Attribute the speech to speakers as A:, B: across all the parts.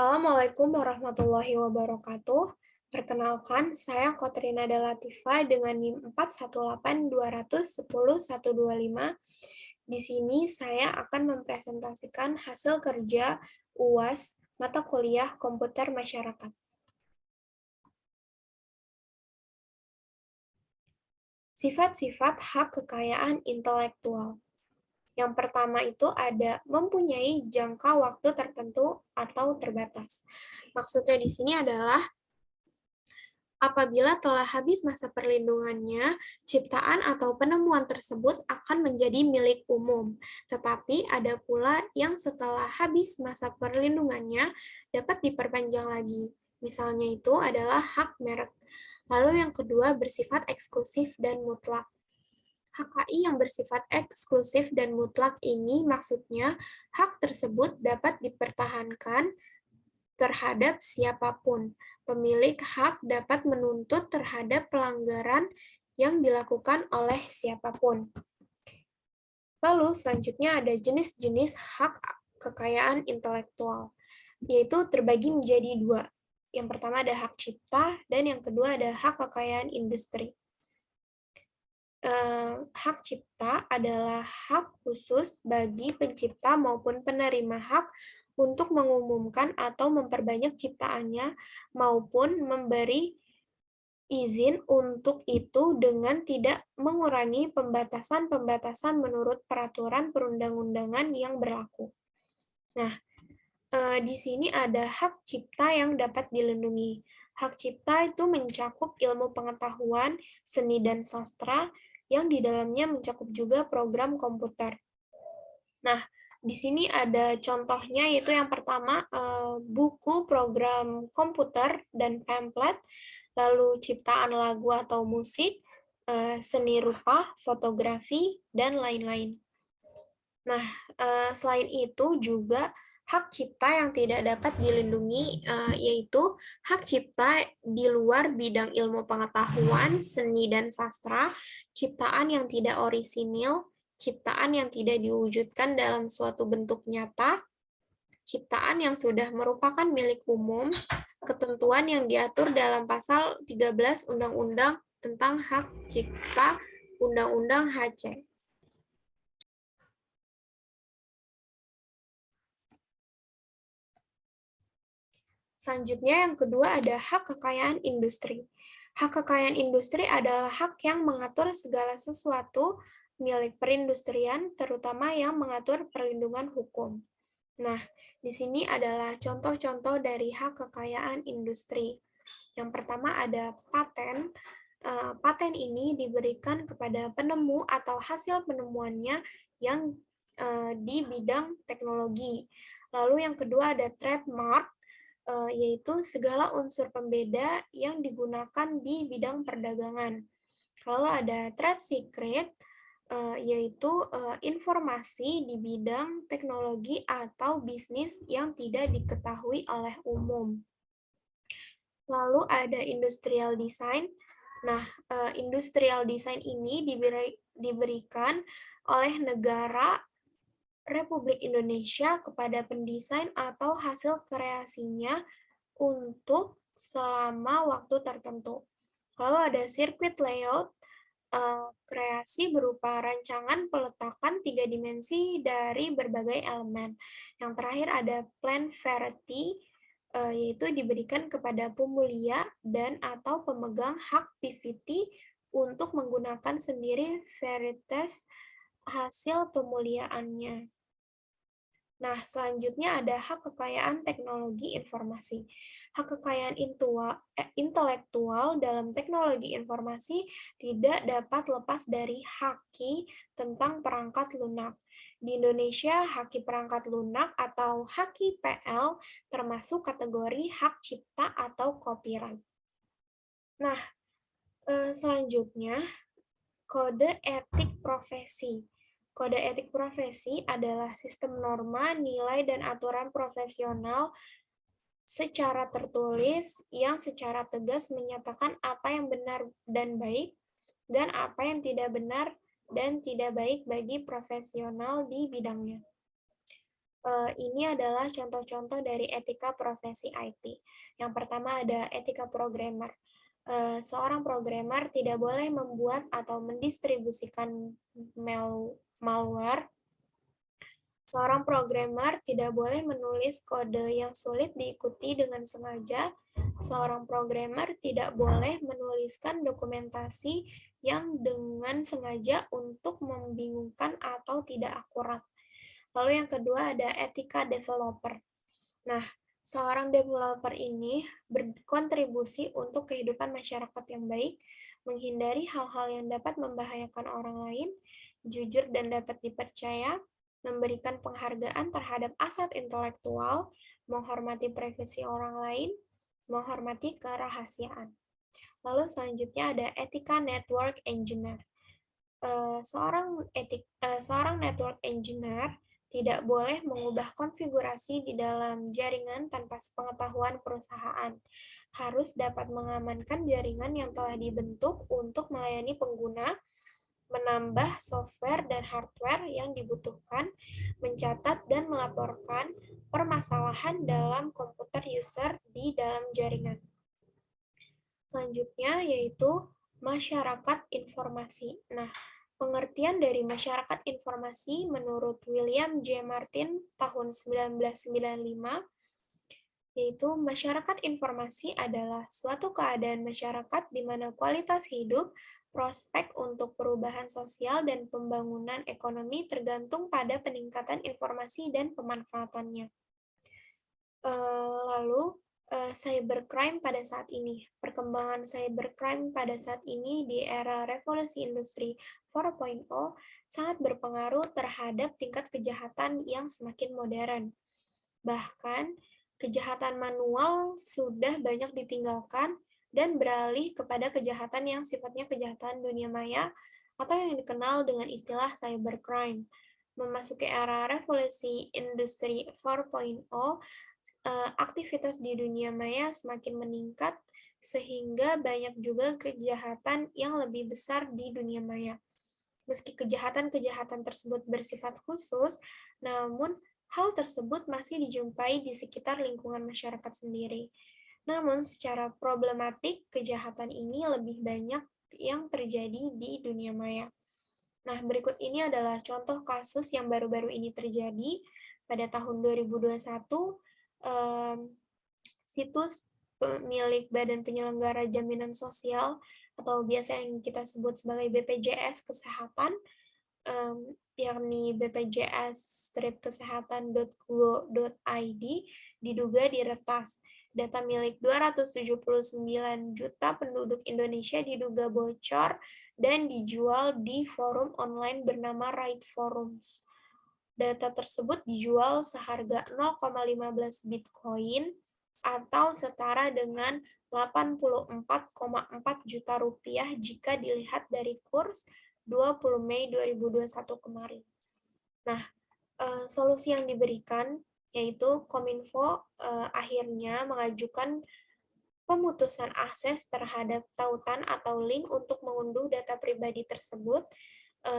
A: Assalamualaikum warahmatullahi wabarakatuh. Perkenalkan, saya Kotrina Dalatifah dengan NIM 418210125. Di sini saya akan mempresentasikan hasil kerja UAS mata kuliah Komputer Masyarakat. Sifat-sifat hak kekayaan intelektual. Yang pertama itu ada mempunyai jangka waktu tertentu atau terbatas. Maksudnya di sini adalah apabila telah habis masa perlindungannya, ciptaan atau penemuan tersebut akan menjadi milik umum. Tetapi ada pula yang setelah habis masa perlindungannya dapat diperpanjang lagi. Misalnya itu adalah hak merek. Lalu yang kedua bersifat eksklusif dan mutlak. HKI yang bersifat eksklusif dan mutlak ini maksudnya hak tersebut dapat dipertahankan terhadap siapapun. Pemilik hak dapat menuntut terhadap pelanggaran yang dilakukan oleh siapapun. Lalu selanjutnya ada jenis-jenis hak kekayaan intelektual, yaitu terbagi menjadi dua. Yang pertama ada hak cipta, dan yang kedua ada hak kekayaan industri. Hak cipta adalah hak khusus bagi pencipta maupun penerima hak untuk mengumumkan atau memperbanyak ciptaannya maupun memberi izin untuk itu dengan tidak mengurangi pembatasan-pembatasan menurut peraturan perundang-undangan yang berlaku. Nah, di sini ada hak cipta yang dapat dilindungi. Hak cipta itu mencakup ilmu pengetahuan, seni dan sastra, yang di dalamnya mencakup juga program komputer. Nah, di sini ada contohnya, yaitu yang pertama, buku program komputer dan pamflet, lalu ciptaan lagu atau musik, seni rupa, fotografi, dan lain-lain. Nah, selain itu juga hak cipta yang tidak dapat dilindungi, yaitu hak cipta di luar bidang ilmu pengetahuan, seni dan sastra, ciptaan yang tidak orisinil, ciptaan yang tidak diwujudkan dalam suatu bentuk nyata, ciptaan yang sudah merupakan milik umum, ketentuan yang diatur dalam pasal 13 Undang-Undang tentang Hak Cipta, Undang-Undang HC. Selanjutnya yang kedua ada hak kekayaan industri. Hak kekayaan industri adalah hak yang mengatur segala sesuatu milik perindustrian, terutama yang mengatur perlindungan hukum. Nah, di sini adalah contoh-contoh dari hak kekayaan industri. Yang pertama ada paten. Paten ini diberikan kepada penemu atau hasil penemuannya yang di bidang teknologi. Lalu yang kedua ada trademark, yaitu segala unsur pembeda yang digunakan di bidang perdagangan. Lalu ada trade secret, yaitu informasi di bidang teknologi atau bisnis yang tidak diketahui oleh umum. Lalu ada industrial design. Nah, industrial design ini diberikan oleh negara Republik Indonesia kepada pendesain atau hasil kreasinya untuk selama waktu tertentu. Lalu ada circuit layout, kreasi berupa rancangan peletakan 3 dimensi dari berbagai elemen. Yang terakhir ada plan variety, yaitu diberikan kepada pemulia dan atau pemegang hak PVT untuk menggunakan sendiri varietas hasil pemuliaannya. Nah, selanjutnya ada hak kekayaan teknologi informasi. Hak kekayaan intelektual dalam teknologi informasi tidak dapat lepas dari haki tentang perangkat lunak. Di Indonesia, haki perangkat lunak atau haki PL termasuk kategori hak cipta atau copyright. Nah, selanjutnya, kode etik profesi. Kode etik profesi adalah sistem norma, nilai, dan aturan profesional secara tertulis yang secara tegas menyatakan apa yang benar dan baik, dan apa yang tidak benar dan tidak baik bagi profesional di bidangnya. Ini adalah contoh-contoh dari etika profesi IT. Yang pertama ada etika programmer. Seorang programmer tidak boleh membuat atau mendistribusikan malware. Seorang programmer tidak boleh menulis kode yang sulit diikuti dengan sengaja. Seorang programmer tidak boleh menuliskan dokumentasi yang dengan sengaja untuk membingungkan atau tidak akurat. Lalu yang kedua ada etika developer. Nah, seorang developer ini berkontribusi untuk kehidupan masyarakat yang baik, menghindari hal-hal yang dapat membahayakan orang lain, jujur dan dapat dipercaya, memberikan penghargaan terhadap aset intelektual, menghormati privasi orang lain, menghormati kerahasiaan. Lalu selanjutnya ada etika network engineer. Seorang network engineer tidak boleh mengubah konfigurasi di dalam jaringan tanpa sepengetahuan perusahaan. Harus dapat mengamankan jaringan yang telah dibentuk untuk melayani pengguna, menambah software dan hardware yang dibutuhkan, mencatat dan melaporkan permasalahan dalam komputer user di dalam jaringan. Selanjutnya yaitu masyarakat informasi. Nah, pengertian dari masyarakat informasi menurut William J. Martin tahun 1995, yaitu masyarakat informasi adalah suatu keadaan masyarakat di mana kualitas hidup, prospek untuk perubahan sosial, dan pembangunan ekonomi tergantung pada peningkatan informasi dan pemanfaatannya. Lalu, cybercrime pada saat ini. Perkembangan cybercrime pada saat ini di era revolusi industri 4.0 sangat berpengaruh terhadap tingkat kejahatan yang semakin modern. Bahkan, kejahatan manual sudah banyak ditinggalkan dan beralih kepada kejahatan yang sifatnya kejahatan dunia maya atau yang dikenal dengan istilah cybercrime. Memasuki era revolusi industri 4.0, aktivitas di dunia maya semakin meningkat, sehingga banyak juga kejahatan yang lebih besar di dunia maya. Meski kejahatan-kejahatan tersebut bersifat khusus, namun hal tersebut masih dijumpai di sekitar lingkungan masyarakat sendiri. Namun, secara problematik, kejahatan ini lebih banyak yang terjadi di dunia maya. Nah, berikut ini adalah contoh kasus yang baru-baru ini terjadi pada tahun 2021. Situs milik Badan Penyelenggara Jaminan Sosial atau biasa yang kita sebut sebagai BPJS Kesehatan, yakni bpjs-kesehatan.go.id, diduga diretas. Data milik 279 juta penduduk Indonesia diduga bocor dan dijual di forum online bernama Right Forums. Data tersebut dijual seharga 0,15 Bitcoin atau setara dengan 84,4 juta rupiah jika dilihat dari kurs 20 Mei 2021 kemarin. Nah, solusi yang diberikan yaitu Kominfo akhirnya mengajukan pemutusan akses terhadap tautan atau link untuk mengunduh data pribadi tersebut,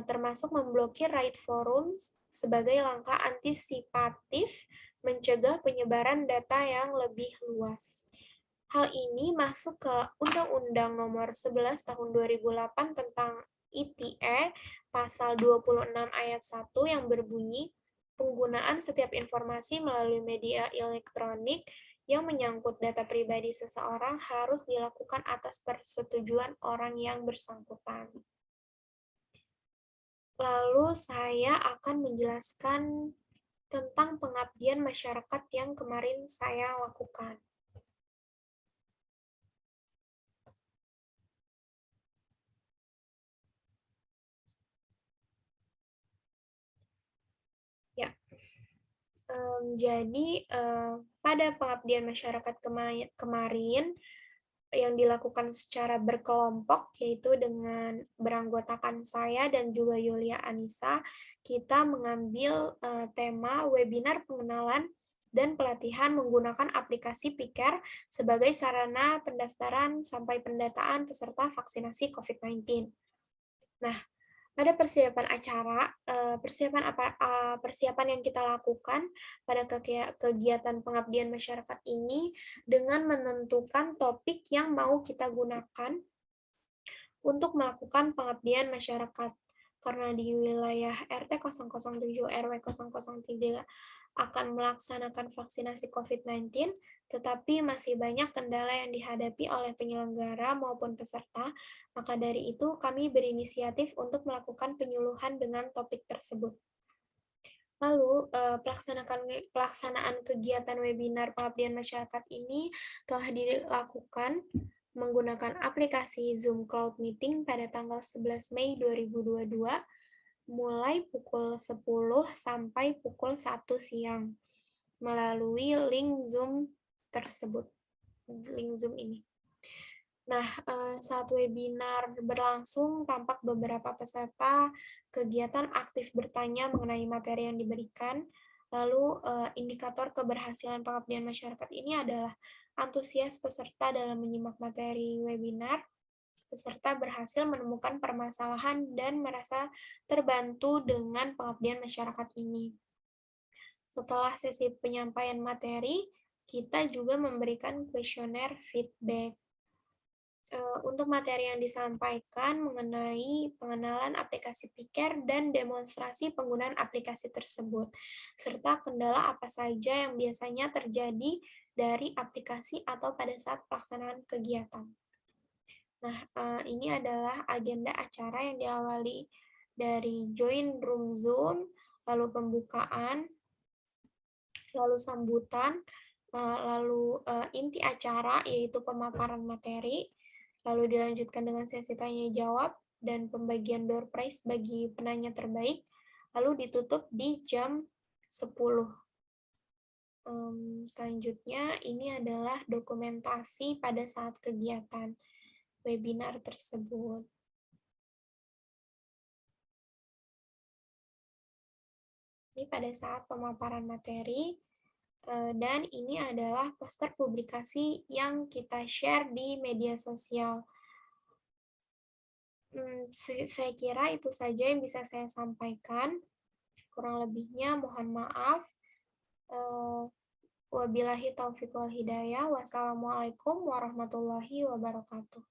A: termasuk memblokir Right Forums sebagai langkah antisipatif mencegah penyebaran data yang lebih luas. Hal ini masuk ke Undang-Undang Nomor 11 Tahun 2008 tentang ITE, Pasal 26 Ayat 1 yang berbunyi, penggunaan setiap informasi melalui media elektronik yang menyangkut data pribadi seseorang harus dilakukan atas persetujuan orang yang bersangkutan. Lalu saya akan menjelaskan tentang pengabdian masyarakat yang kemarin saya lakukan. Ya, jadi pada pengabdian masyarakat kemarin yang dilakukan secara berkelompok, yaitu dengan beranggotakan saya dan juga Yulia Anissa, kita mengambil tema webinar pengenalan dan pelatihan menggunakan aplikasi Piker sebagai sarana pendaftaran sampai pendataan peserta vaksinasi COVID-19. Nah, Ada persiapan acara, persiapan yang kita lakukan pada kegiatan pengabdian masyarakat ini dengan menentukan topik yang mau kita gunakan untuk melakukan pengabdian masyarakat. Karena di wilayah RT 007 RW 003 akan melaksanakan vaksinasi COVID-19, tetapi masih banyak kendala yang dihadapi oleh penyelenggara maupun peserta, maka dari itu kami berinisiatif untuk melakukan penyuluhan dengan topik tersebut. Lalu, pelaksanaan kegiatan webinar pengabdian masyarakat ini telah dilakukan menggunakan aplikasi Zoom Cloud Meeting pada tanggal 11 Mei 2022, mulai pukul 10 sampai pukul 1 siang, melalui link Zoom tersebut, link Zoom ini. Nah, saat webinar berlangsung, tampak beberapa peserta kegiatan aktif bertanya mengenai materi yang diberikan. Lalu, indikator keberhasilan pengabdian masyarakat ini adalah antusias peserta dalam menyimak materi webinar, peserta berhasil menemukan permasalahan dan merasa terbantu dengan pengabdian masyarakat ini. Setelah sesi penyampaian materi, kita juga memberikan kuesioner feedback. Untuk materi yang disampaikan mengenai pengenalan aplikasi Piker dan demonstrasi penggunaan aplikasi tersebut, serta kendala apa saja yang biasanya terjadi dari aplikasi atau pada saat pelaksanaan kegiatan. Nah, ini adalah agenda acara yang diawali dari join room Zoom, lalu pembukaan, lalu sambutan, lalu inti acara yaitu pemaparan materi, lalu dilanjutkan dengan sesi tanya-jawab dan pembagian door prize bagi penanya terbaik, lalu ditutup di jam 10. Selanjutnya, ini adalah dokumentasi pada saat kegiatan webinar tersebut. Ini pada saat pemaparan materi, dan ini adalah poster publikasi yang kita share di media sosial. Saya kira itu saja yang bisa saya sampaikan. Kurang lebihnya mohon maaf. Wabillahi taufiq wal hidayah. Wassalamualaikum warahmatullahi wabarakatuh.